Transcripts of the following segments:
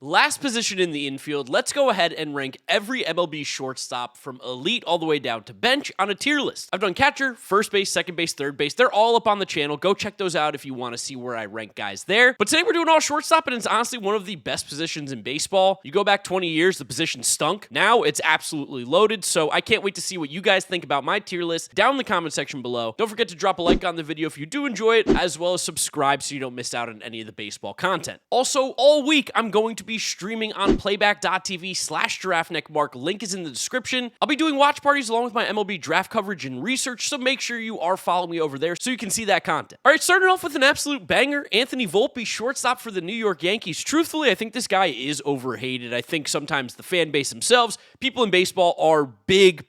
Last position in the infield, let's go ahead and rank every MLB shortstop from elite all the way down to bench on a tier list. I've done catcher, first base, second base, third base. They're all up on the channel. Go check those out if you want to see where I rank guys there. But today we're doing all shortstop, and it's honestly one of the best positions in baseball. You go back 20 years, the position stunk. Now it's absolutely loaded, so I can't wait to see what you guys think about my tier list down in the comment section below. Don't forget to drop a like on the video if you do enjoy it, as well as subscribe so you don't miss out on any of the baseball content. Also, all week, I'm going to be streaming on playback.tv/GiraffeNeckMarc. Link is in the description. I'll be doing watch parties along with my MLB draft coverage and research, so make sure you are following me over there so you can see that content. All right, starting off with an absolute banger, Anthony Volpe, shortstop for the New York Yankees. Truthfully, I think this guy is overhated. I think sometimes the fan base themselves, people in baseball are big,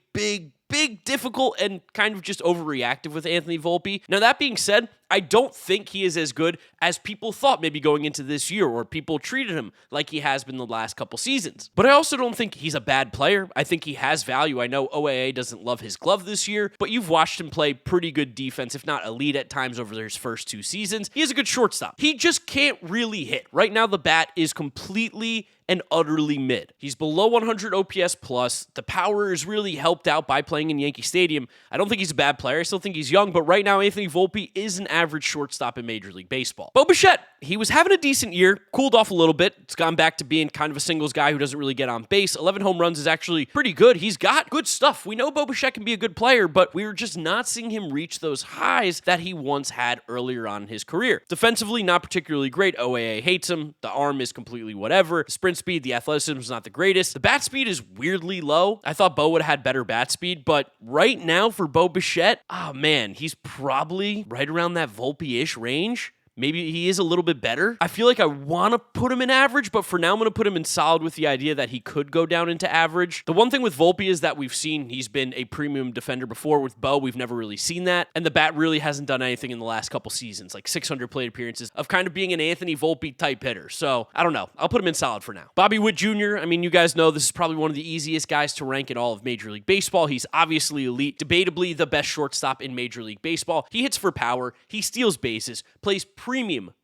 difficult, and kind of just overreactive with Anthony Volpe. Now, that being said, I don't think he is as good as people thought maybe going into this year, or people treated him like he has been the last couple seasons. But I also don't think he's a bad player. I think he has value. I know OAA doesn't love his glove this year, but you've watched him play pretty good defense, if not elite at times over his first 2 seasons. He is a good shortstop. He just can't really hit. Right now, the bat is completely and utterly mid. He's below 100 OPS plus. The power is really helped out by playing in Yankee Stadium. I don't think he's a bad player. I still think he's young, but right now, Anthony Volpe is an average shortstop in Major League Baseball. Bogaerts, he was having a decent year, cooled off a little bit. It's gone back to being kind of a singles guy who doesn't really get on base. 11 home runs is actually pretty good. He's got good stuff. We know Bogaerts can be a good player, but we're just not seeing him reach those highs that he once had earlier on in his career. Defensively, not particularly great. OAA hates him. The arm is completely whatever. The sprint speed, the athleticism is not the greatest. The bat speed is weirdly low. I thought Bo would have had better bat speed, but right now for Bogaerts, oh man, he's probably right around that Volpe-ish range. Maybe he is a little bit better. I feel like I want to put him in average, but for now I'm going to put him in solid with the idea that he could go down into average. The one thing with Volpe is that we've seen he's been a premium defender before. With Bo, we've never really seen that, and the bat really hasn't done anything in the last couple seasons, like 600 plate appearances of kind of being an Anthony Volpe type hitter. So I don't know. I'll put him in solid for now. Bobby Witt Jr., I mean, you guys know this is probably one of the easiest guys to rank in all of Major League Baseball. He's obviously elite, debatably the best shortstop in Major League Baseball. He hits for power, he steals bases, plays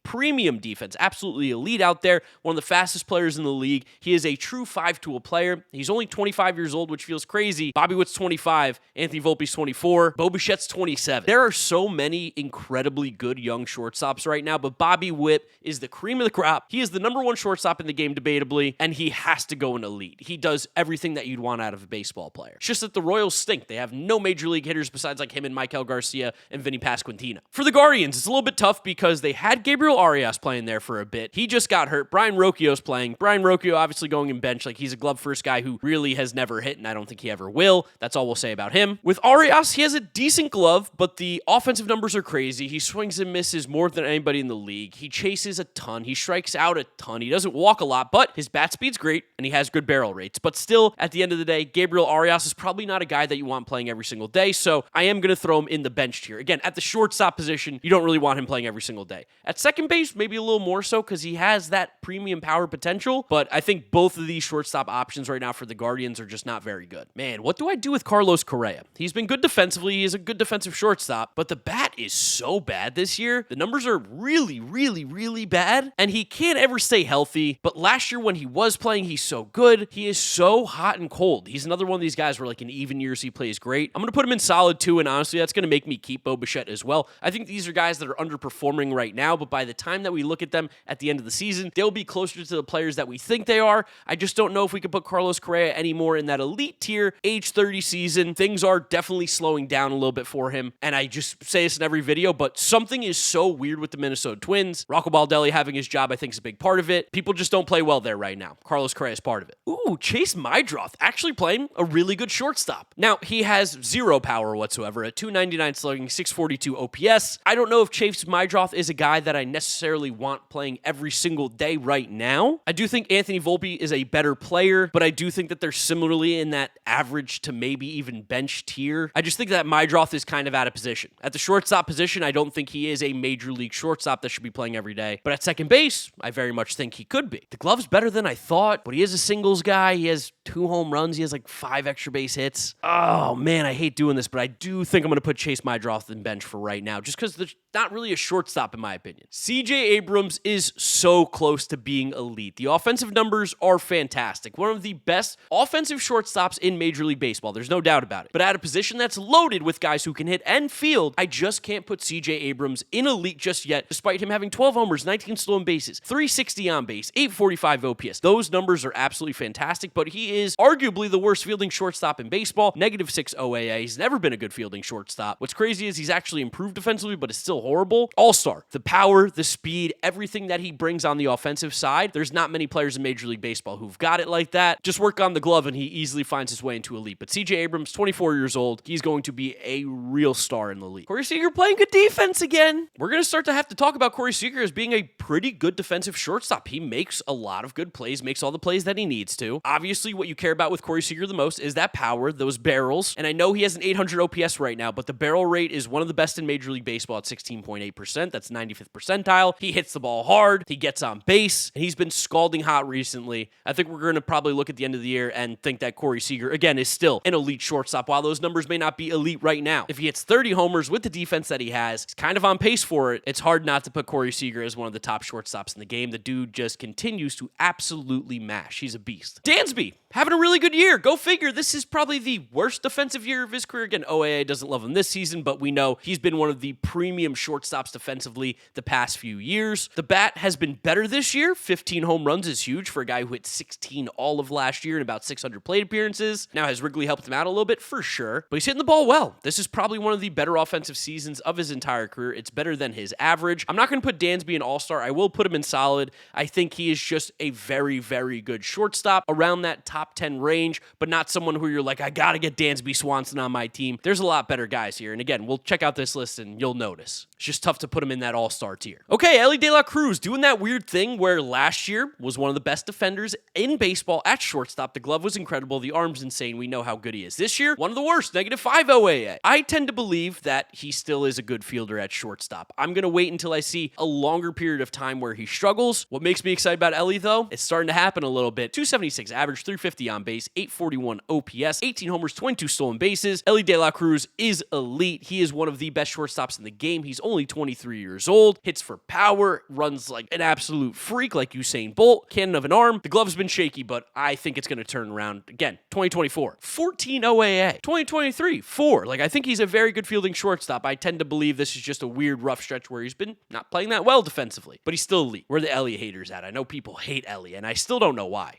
premium defense, absolutely elite out there, one of the fastest players in the league. He is a true 5-tool player. He's only 25 years old, which feels crazy. Bobby Witt's 25, Anthony Volpe's 24, Bogaerts' 27. There are so many incredibly good young shortstops right now, but Bobby Witt is the cream of the crop. He is the number 1 shortstop in the game, debatably, and he has to go in elite. He does everything that you'd want out of a baseball player. It's just that the Royals stink. They have no major league hitters besides like him and Michael Garcia and Vinny Pasquantino. For the Guardians, it's a little bit tough because they had Gabriel Arias playing there for a bit. He just got hurt. Brian Rocchio's playing. Brian Rocchio obviously going in bench. Like, he's a glove first guy who really has never hit, and I don't think he ever will. That's all we'll say about him. With Arias, he has a decent glove, but the offensive numbers are crazy. He swings and misses more than anybody in the league. He chases a ton. He strikes out a ton. He doesn't walk a lot, but his bat speed's great, and he has good barrel rates. But still, at the end of the day, Gabriel Arias is probably not a guy that you want playing every single day, so I am going to throw him in the bench tier. Again, at the shortstop position, you don't really want him playing every single day. At second base, maybe a little more so because he has that premium power potential, but I think both of these shortstop options right now for the Guardians are just not very good. Man, what do I do with Carlos Correa? He's been good defensively. He is a good defensive shortstop, but the bat is so bad this year. The numbers are really bad, and he can't ever stay healthy, but last year when he was playing, he's so good. He is so hot and cold. He's another one of these guys where like in even years he plays great. I'm going to put him in solid too, and honestly, that's going to make me keep Bogaerts as well. I think these are guys that are underperforming right now, but by the time that we look at them at the end of the season, they'll be closer to the players that we think they are. I just don't know if we could put Carlos Correa anymore in that elite tier, age 30 season. Things are definitely slowing down a little bit for him, and I just say this in every video, but something is so weird with the Minnesota Twins. Rocco Baldelli having his job, I think, is a big part of it. People just don't play well there right now. Carlos Correa is part of it. Ooh, Chase Meidroth actually playing a really good shortstop. Now, he has zero power whatsoever at 299 slugging, 642 OPS. I don't know if Chase Meidroth is a guy that I necessarily want playing every single day right now. I do think Anthony Volpe is a better player, but I do think that they're similarly in that average to maybe even bench tier. I just think that Meidroth is kind of out of position. At the shortstop position, I don't think he is a major league shortstop that should be playing every day. But at second base, I very much think he could be. The glove's better than I thought, but he is a singles guy. He has 2 home runs. He has like 5 extra base hits. Oh man, I hate doing this, but I do think I'm going to put Chase Meidroth in bench for right now, just because there's not really a shortstop in my opinion. CJ Abrams is so close to being elite. The offensive numbers are fantastic. One of the best offensive shortstops in Major League Baseball. There's no doubt about it. But at a position that's loaded with guys who can hit and field, I just can't put CJ Abrams in elite just yet, despite him having 12 homers, 19 stolen bases, 360 on base, 845 OPS. Those numbers are absolutely fantastic, but he is arguably the worst fielding shortstop in baseball. -6 OAA. He's never been a good fielding shortstop. What's crazy is he's actually improved defensively, but it's still horrible. All-star. The power, the speed, everything that he brings on the offensive side. There's not many players in Major League Baseball who've got it like that. Just work on the glove and he easily finds his way into elite. But CJ Abrams, 24 years old, he's going to be a real star in the league. Corey Seager playing good defense again. We're going to start to have to talk about Corey Seager as being a pretty good defensive shortstop. He makes a lot of good plays, makes all the plays that he needs to. Obviously, what you care about with Corey Seager the most is that power, those barrels. And I know he has an 800 OPS right now, but the barrel rate is one of the best in Major League Baseball at 16.8%. That's 95th percentile. He hits the ball hard. He gets on base. And he's been scalding hot recently. I think we're going to probably look at the end of the year and think that Corey Seager, again, is still an elite shortstop, while those numbers may not be elite right now. If he hits 30 homers with the defense that he has, he's kind of on pace for it. It's hard not to put Corey Seager as one of the top shortstops in the game. The dude just continues to absolutely mash. He's a beast. Dansby, having a really good year. Go figure. This is probably the worst defensive year of his career. Again, OAA doesn't love him this season, but we know he's been one of the premium shortstops defensively the past few years. The bat has been better this year. 15 home runs is huge for a guy who hit 16 all of last year and about 600 plate appearances. Now, has Wrigley helped him out a little bit? For sure. But he's hitting the ball well. This is probably one of the better offensive seasons of his entire career. It's better than his average. I'm not going to put Dansby in all-star. I will put him in solid. I think he is just a very, very good shortstop around that top 10 range, but not someone who you're like, I got to get Dansby Swanson on my team. There's a lot better guys here. And again, we'll check out this list and you'll notice. It's just tough to put him in that all-star tier. Okay, Elly Cruz doing that weird thing where last year was one of the best defenders in baseball at shortstop. The glove was incredible. The arm's insane. We know how good he is. This year, one of the worst, -5 OAA. I tend to believe that he still is a good fielder at shortstop. I'm going to wait until I see a longer period of time where he struggles. What makes me excited about Elly, though, it's starting to happen a little bit. 276 average, 350 on base, 841 OPS, 18 homers, 22 stolen bases. Elly Cruz is elite. He is one of the best shortstops in the game. He's only 23 years old, hits for power, runs like an absolute freak like Usain Bolt, cannon of an arm. The glove's been shaky, but I think it's going to turn around. Again, 2024, 14 OAA. 2023, 4. I think he's a very good fielding shortstop. I tend to believe this is just a weird, rough stretch where he's been not playing that well defensively, but he's still elite. Where are the Elly haters at? I know people hate Elly, and I still don't know why.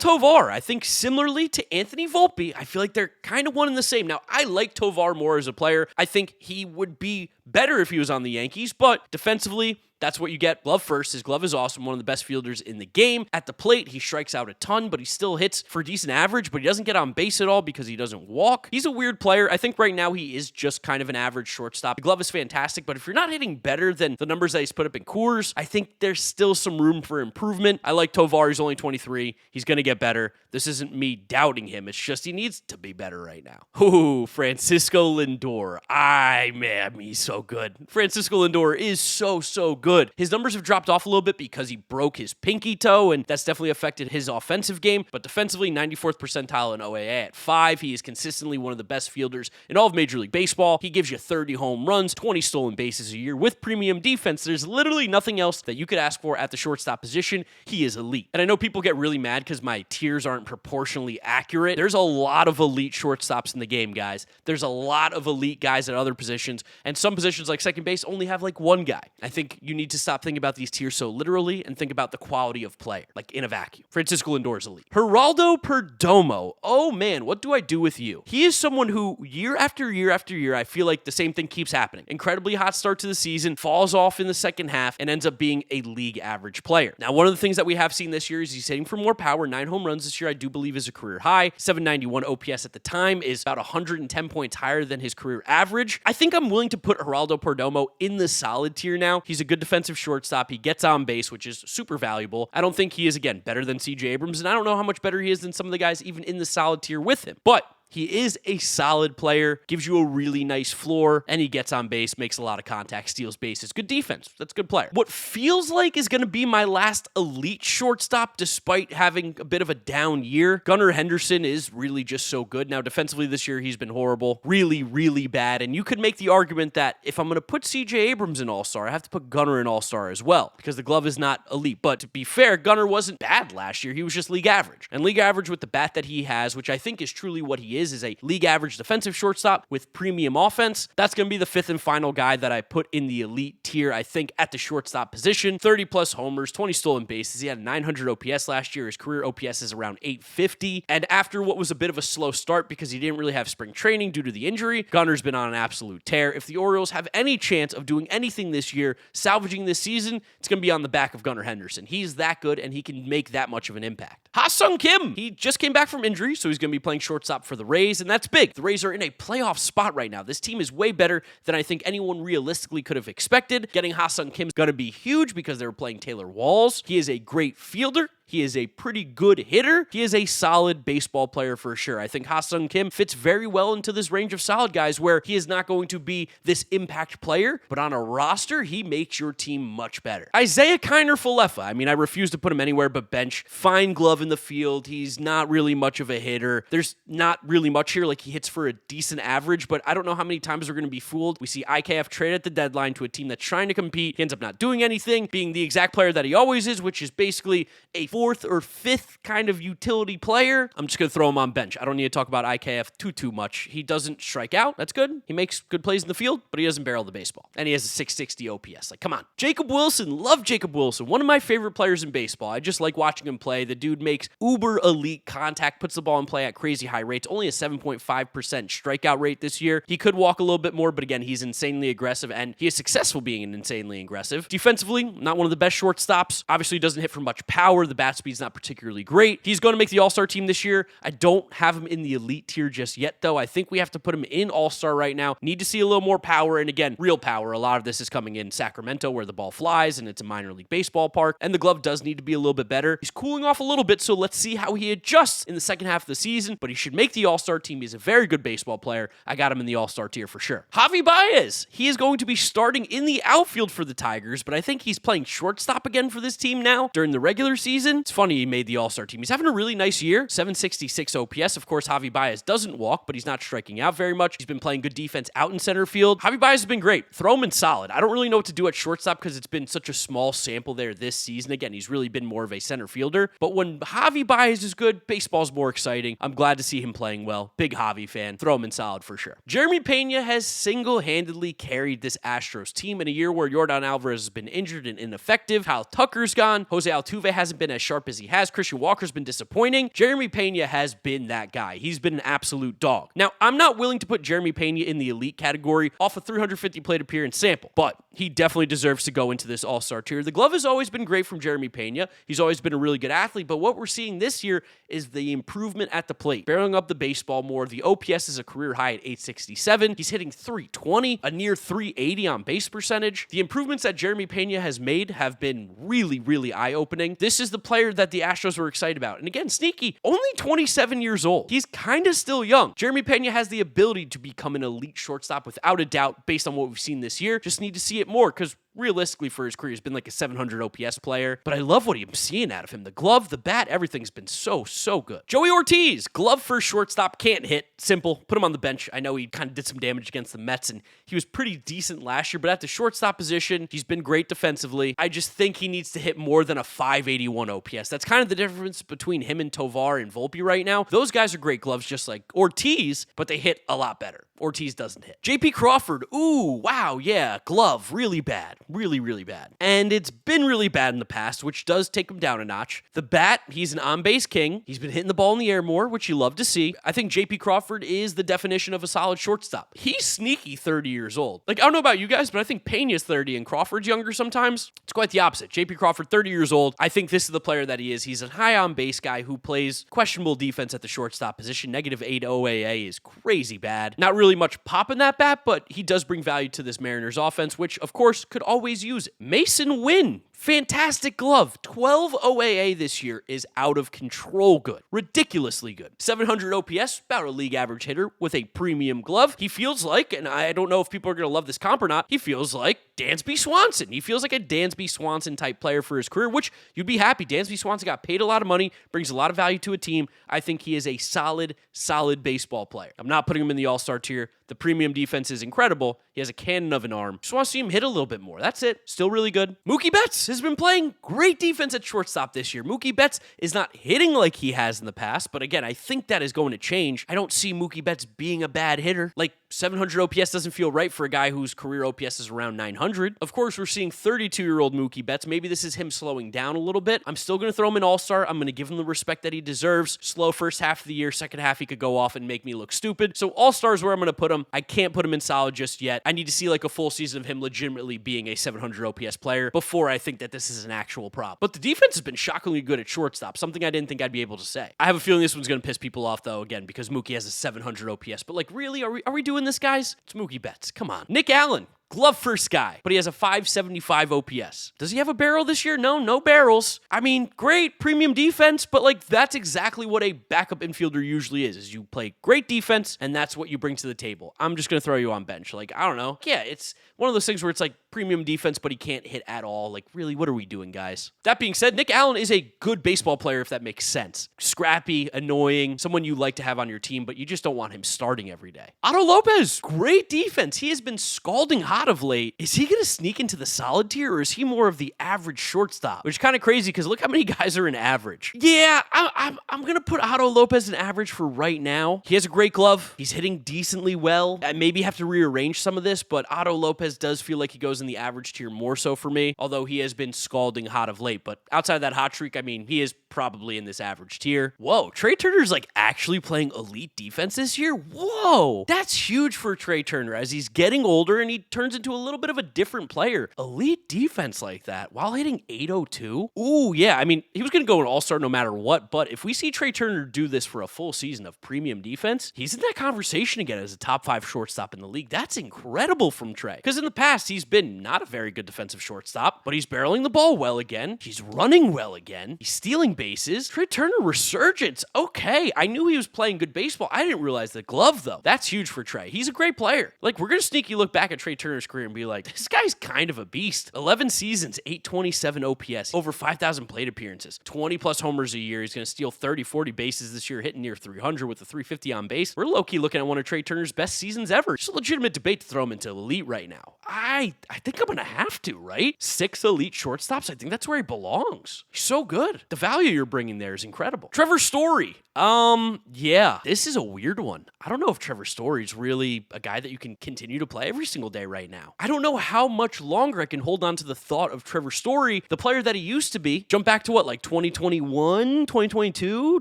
Tovar, I think similarly to Anthony Volpe, I feel like they're kind of one and the same. Now, I like Tovar more as a player. I think he would be better if he was on the Yankees, but defensively, that's what you get. Glove first. His glove is awesome. One of the best fielders in the game. At the plate, he strikes out a ton, but he still hits for decent average, but he doesn't get on base at all because he doesn't walk. He's a weird player. I think right now he is just kind of an average shortstop. The glove is fantastic, but if you're not hitting better than the numbers that he's put up in Coors, I think there's still some room for improvement. I like Tovar. He's only 23. He's going to get better. This isn't me doubting him. It's just he needs to be better right now. Ooh, Francisco Lindor. Man, he's so good. Francisco Lindor is so good. His numbers have dropped off a little bit because he broke his pinky toe, and that's definitely affected his offensive game. But defensively, 94th percentile in OAA at 5. He is consistently one of the best fielders in all of Major League Baseball. He gives you 30 home runs, 20 stolen bases a year with premium defense. There's literally nothing else that you could ask for at the shortstop position. He is elite. And I know people get really mad because my tiers aren't proportionally accurate. There's a lot of elite shortstops in the game, guys. There's a lot of elite guys at other positions, and some positions like second base only have one guy. I think you need to stop thinking about these tiers so literally and think about the quality of player, in a vacuum. Francisco Lindor is elite. Geraldo Perdomo. Oh man, what do I do with you? He is someone who year after year after year, I feel like the same thing keeps happening. Incredibly hot start to the season, falls off in the second half, and ends up being a league average player. Now, one of the things that we have seen this year is he's hitting for more power. 9 home runs this year, I do believe, is a career high. 791 OPS at the time is about 110 points higher than his career average. I think I'm willing to put Geraldo Perdomo in the solid tier now. He's a good defensive shortstop. He gets on base, which is super valuable. I don't think he is, again, better than CJ Abrams, and I don't know how much better he is than some of the guys even in the solid tier with him. But He is a solid player, gives you a really nice floor, and he gets on base, makes a lot of contact, steals bases. Good defense. That's a good player. What feels like is going to be my last elite shortstop, despite having a bit of a down year. Gunnar Henderson is really just so good. Now, defensively this year, he's been horrible. Really, really bad. And you could make the argument that if I'm going to put Abrams in All-Star, I have to put Gunnar in All-Star as well, because the glove is not elite. But to be fair, Gunnar wasn't bad last year. He was just league average. And league average with the bat that he has, which I think is truly what he is a league average defensive shortstop with premium offense. That's going to be the fifth and final guy that I put in the elite tier, I think, at the shortstop position. 30-plus homers, 20 stolen bases. He had 900 OPS last year. His career OPS is around 850. And after what was a bit of a slow start because he didn't really have spring training due to the injury, Gunnar's been on an absolute tear. If the Orioles have any chance of doing anything this year, salvaging this season, it's going to be on the back of Gunnar Henderson. He's that good, and he can make that much of an impact. Ha-Sung Kim, he just came back from injury, so he's going to be playing shortstop for the Rays, and that's big. The Rays are in a playoff spot right now. This team is way better than I think anyone realistically could have expected. Getting Ha-Sung Kim is going to be huge because they were playing Taylor Walls. He is a great fielder. He is a pretty good hitter. He is a solid baseball player for sure. I think Ha-Sung Kim fits very well into this range of solid guys where he is not going to be this impact player, but on a roster, he makes your team much better. Isaiah Kiner-Falefa. I mean, I refuse to put him anywhere but bench. Fine glove in the field. He's not really much of a hitter. There's not really much here. Like, he hits for a decent average, but I don't know how many times we're going to be fooled. We see IKF trade at the deadline to a team that's trying to compete. He ends up not doing anything, being the exact player that he always is, which is basically a fourth or fifth kind of utility player. I'm just going to throw him on bench. I don't need to talk about IKF too much. He doesn't strike out. That's good. He makes good plays in the field, but he doesn't barrel the baseball. And he has a 660 OPS. Like, come on. Jacob Wilson. Love Jacob Wilson. One of my favorite players in baseball. I just like watching him play. The dude makes uber elite contact, puts the ball in play at crazy high rates. Only a 7.5% strikeout rate this year. He could walk a little bit more, but again, he's insanely aggressive, and he is successful being an insanely aggressive. Defensively, not one of the best shortstops. Obviously, doesn't hit for much power. The bat speed's not particularly great. He's going to make the All-Star team this year. I don't have him in the elite tier just yet, though. I think we have to put him in All-Star right now. Need to see a little more power, and again, real power. A lot of this is coming in Sacramento where the ball flies, and it's a minor league baseball park, and the glove does need to be a little bit better. He's cooling off a little bit, so let's see how he adjusts in the second half of the season, but he should make the All-Star team. He's a very good baseball player. I got him in the All-Star tier for sure. Javi Baez. He is going to be starting in the outfield for the Tigers, but I think he's playing shortstop again for this team now during the regular season. It's funny he made the All-Star team. He's having a really nice year. 766 OPS. Of course, Javi Baez doesn't walk, but he's not striking out very much. He's been playing good defense out in center field. Javi Baez has been great. Throw him in solid. I don't really know what to do at shortstop because it's been such a small sample there this season. Again, he's really been more of a center fielder. But when Javi Baez is good, baseball's more exciting. I'm glad to see him playing well. Big Javi fan. Throw him in solid for sure. Jeremy Pena has single-handedly carried this Astros team in a year where Yordan Alvarez has been injured and ineffective. Kyle Tucker's gone. Jose Altuve hasn't been as sharp as he has. Christian Walker's been disappointing. Jeremy Pena has been that guy. He's been an absolute dog. Now, I'm not willing to put Jeremy Pena in the elite category off a 350 plate appearance sample, but he definitely deserves to go into this All-Star tier. The glove has always been great from Jeremy Pena. He's always been a really good athlete, but what we're seeing this year is the improvement at the plate. Barreling up the baseball more. The OPS is a career high at 867. He's hitting 320, a near 380 on base percentage. The improvements that Jeremy Pena has made have been really, really eye-opening. This is the player that the Astros were excited about. And again, sneaky, only 27 years old. He's kind of still young. Jeremy Pena has the ability to become an elite shortstop without a doubt based on what we've seen this year. Just need to see it more because realistically for his career, he's been like a 700 OPS player, but I love what I'm seeing out of him. The glove, the bat, everything's been so good. Joey Ortiz, glove for shortstop, can't hit. Simple. Put him on the bench. I know he kind of did some damage against the Mets, and he was pretty decent last year, but at the shortstop position, he's been great defensively. I just think he needs to hit more than a 581 OPS. That's kind of the difference between him and Tovar and Volpe right now. Those guys are great gloves, just like Ortiz, but they hit a lot better. Ortiz doesn't hit. JP Crawford, ooh, wow, yeah, glove, really bad. Really bad. And it's been really bad in the past, which does take him down a notch. The bat, he's an on-base king. He's been hitting the ball in the air more, which you love to see. I think JP Crawford is the definition of a solid shortstop. He's sneaky 30 years old. Like, I don't know about you guys, but I think Pena's 30 and Crawford's younger sometimes. It's quite the opposite. JP Crawford, 30 years old. I think this is the player that he is. He's a high on-base guy who plays questionable defense at the shortstop position. -8 OAA is crazy bad. Not really much pop in that bat, but he does bring value to this Mariners offense, which, of course, could always use it. Mason Wynn, fantastic glove. 12 OAA this year is out of control good. Ridiculously good. 700 OPS, about a league average hitter with a premium glove. He feels like, and I don't know if people are going to love this comp or not, he feels like Dansby Swanson. He feels like a Dansby Swanson type player for his career, which you'd be happy. Dansby Swanson got paid a lot of money, brings a lot of value to a team. I think he is a solid baseball player. I'm not putting him in the all-star tier. The premium defense is incredible. He has a cannon of an arm. Just want to see him hit a little bit more. That's it. Still really good. Mookie Betts has been playing great defense at shortstop this year. Mookie Betts is not hitting like he has in the past, but again, I think that is going to change. I don't see Mookie Betts being a bad hitter. Like 700 OPS doesn't feel right for a guy whose career OPS is around 900. Of course, we're seeing 32-year-old Mookie Betts. Maybe this is him slowing down a little bit. I'm still going to throw him in all-star. I'm going to give him the respect that he deserves. Slow first half of the year, second half he could go off and make me look stupid. So all-star is where I'm going to put him. I can't put him in solid just yet. I need to see like a full season of him legitimately being a 700 OPS player before I think that this is an actual problem. But the defense has been shockingly good at shortstop, something I didn't think I'd be able to say. I have a feeling this one's going to piss people off though, again, because Mookie has a 700 OPS. But like, really, are we doing this, guys? It's Mookie Betts. Come on. Nick Allen. Glove first guy, but he has a 575 OPS. Does he have a barrel this year? No barrels. I mean, great premium defense, but like that's exactly what a backup infielder usually is you play great defense and that's what you bring to the table. I'm just going to throw you on bench. Like, I don't know. Yeah, it's one of those things where it's like premium defense, but he can't hit at all. Like, really, what are we doing, guys? That being said, Nick Allen is a good baseball player, if that makes sense. Scrappy, annoying, someone you like to have on your team, but you just don't want him starting every day. Otto Lopez, great defense. He has been scalding hot of late. Is he going to sneak into the solid tier, or is he more of the average shortstop? Which is kind of crazy because look how many guys are in average. Yeah, I'm going to put Otto Lopez in average for right now. He has a great glove. He's hitting decently well. I maybe have to rearrange some of this, but Otto Lopez does feel like he goes in the average tier more so for me, although he has been scalding hot of late. But outside of that hot streak, I mean, he is probably in this average tier. Whoa, Trea Turner's like actually playing elite defense this year? Whoa, that's huge for Trea Turner as he's getting older and he turns into a little bit of a different player. Elite defense like that while hitting 802? Ooh, yeah, I mean, he was going to go an all-star no matter what, but if we see Trea Turner do this for a full season of premium defense, he's in that conversation again as a top 5 shortstop in the league. That's incredible from Trea. Because in the past, he's been not a very good defensive shortstop, but he's barreling the ball well again. He's running well again. He's stealing bases. Trea Turner resurgence. Okay, I knew he was playing good baseball. I didn't realize the glove, though. That's huge for Trea. He's a great player. Like, we're going to sneaky look back at Trea Turner's career and be like, this guy's kind of a beast. 11 seasons, 827 OPS, over 5,000 plate appearances, 20-plus homers a year. He's going to steal 30, 40 bases this year, hitting near 300 with a 350 on base. We're low-key looking at one of Trea Turner's best seasons ever. It's a legitimate debate to throw him into elite right now. I think I'm going to have to, right? 6 elite shortstops. I think that's where he belongs. He's so good. The value you're bringing there is incredible. Trevor Story. Yeah, this is a weird one. I don't know if Trevor Story is really a guy that you can continue to play every single day right now. I don't know how much longer I can hold on to the thought of Trevor Story, the player that he used to be. Jump back to what, like 2021, 2022,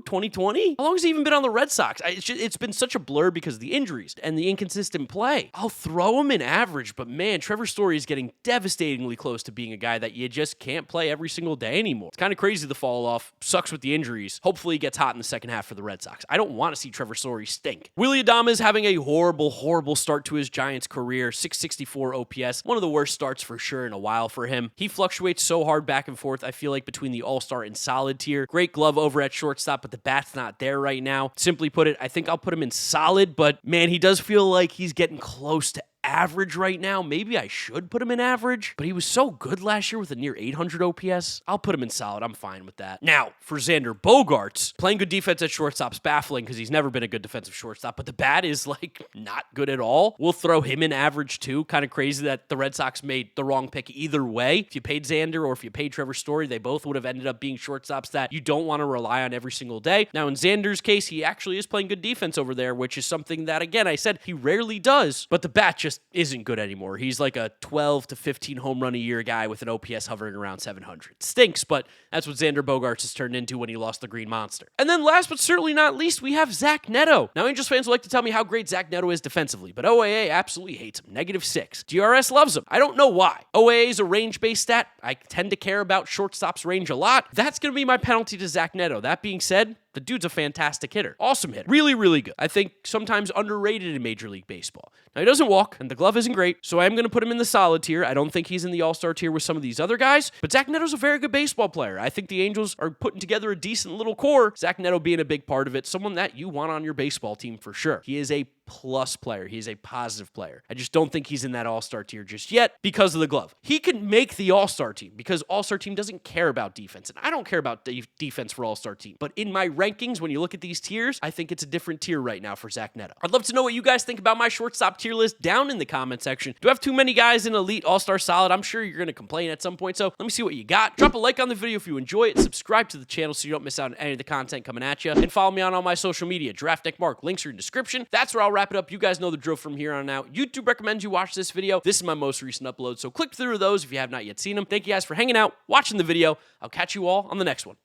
2020? How long has he even been on the Red Sox? It's been such a blur because of the injuries and the inconsistent play. I'll throw him in average, but man, Trevor Story is getting devastatingly close to being a guy that you just can't play every single day anymore. It's kind of crazy the fall off. Sucks with the injuries. Hopefully he gets hot in the second half for the Red Sox. I don't want to see Trevor Story stink. Willy Adames is having a horrible start to his Giants career. 664 OPS. One of the worst starts for sure in a while for him. He fluctuates so hard back and forth, I feel like, between the all-star and solid tier. Great glove over at shortstop, but the bat's not there right now. Simply put it, I think I'll put him in solid, but man, he does feel like he's getting close to average right now. Maybe I should put him in average, but he was so good last year with a near 800 OPS. I'll put him in solid. I'm fine with that. Now, for Xander Bogaerts, playing good defense at shortstop's baffling because he's never been a good defensive shortstop, but the bat is like not good at all. We'll throw him in average too. Kind of crazy that the Red Sox made the wrong pick either way. If you paid Xander or if you paid Trevor Story, they both would have ended up being shortstops that you don't want to rely on every single day. Now, in Xander's case, he actually is playing good defense over there, which is something that, again, I said he rarely does, but the bat just isn't good anymore. He's like a 12 to 15 home run a year guy with an OPS hovering around 700. Stinks, but that's what Xander Bogaerts has turned into when he lost the Green Monster. And then last but certainly not least, we have Zach Neto. Now, Angels fans will like to tell me how great Zach Neto is defensively, but OAA absolutely hates him. -6. DRS loves him. I don't know why. OAA is a range-based stat. I tend to care about shortstop's range a lot. That's going to be my penalty to Zach Neto. That being said, The dude's a fantastic hitter. Awesome hitter. Really, really good. I think sometimes underrated in Major League Baseball. Now, he doesn't walk, and the glove isn't great, so I am going to put him in the solid tier. I don't think he's in the all-star tier with some of these other guys, but Zach Neto's a very good baseball player. I think the Angels are putting together a decent little core, Zach Neto being a big part of it, someone that you want on your baseball team for sure. He is a plus player. He is a positive player. I just don't think he's in that all-star tier just yet because of the glove. He can make the all-star team because all-star team doesn't care about defense, and I don't care about defense for all-star team. But in my rankings, when you look at these tiers, I think it's a different tier right now for Zach Neto. I'd love to know what you guys think about my shortstop tier list down in the comment section. Do I have too many guys in elite all-star solid? I'm sure you're going to complain at some point, so let me see what you got. Drop a like on the video if you enjoy it. Subscribe to the channel so you don't miss out on any of the content coming at you. And follow me on all my social media. GiraffeNeckMarc. Links are in the description. That's where I'll wrap it up. You guys know the drill from here on out. YouTube recommends you watch this video. This is my most recent upload, so click through those if you have not yet seen them. Thank you guys for hanging out, watching the video. I'll catch you all on the next one.